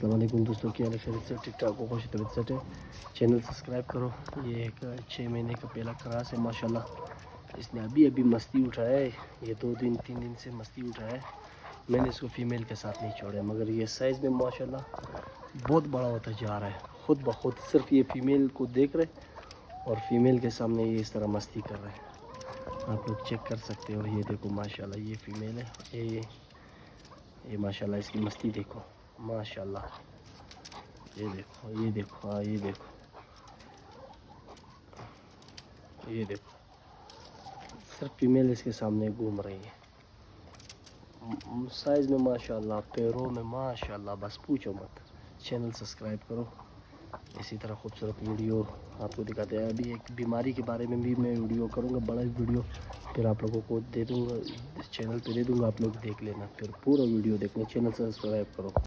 अस्सलामुअलैकुम दोस्तों, क्या खैरियत से ठीक ठाक हो, खुश तबीयत से चैनल सब्सक्राइब करो। ये एक 6 महीने का पहला क्रास है माशाल्लाह। इसने अभी अभी मस्ती उठाया है। ये 2 दिन 3 दिन से मस्ती उठाया है। मैंने इसको फीमेल के साथ नहीं छोड़ा, मगर ये साइज़ में माशाल्लाह बहुत बड़ा होता जा रहा है। ख़ुद ब खुद सिर्फ ये फ़ीमेल को देख रहे और फीमेल के सामने ये इस तरह मस्ती कर रहे हैं। आप लोग चेक कर सकते हो। ये देखो माशाल्लाह, ये फ़ीमेल है। ये माशाल्लाह इसकी मस्ती देखो माशाल्लाह। ये देखो, ये देखो, हाँ ये देखो, ये देखो, सिर्फ फीमेल इसके सामने घूम रही है। साइज़ में माशाल्लाह, पैरों में माशाल्लाह, बस पूछो मत। चैनल सब्सक्राइब करो। इसी तरह खूबसूरत वीडियो आपको दिखाते हैं। अभी एक बीमारी के बारे में भी मैं वीडियो करूँगा, बड़ा वीडियो फिर आप लोगों को दे दूँगा, चैनल पे दे दूँगा। आप लोग देख लेना, फिर पूरा वीडियो देखना। चैनल सब्सक्राइब करो।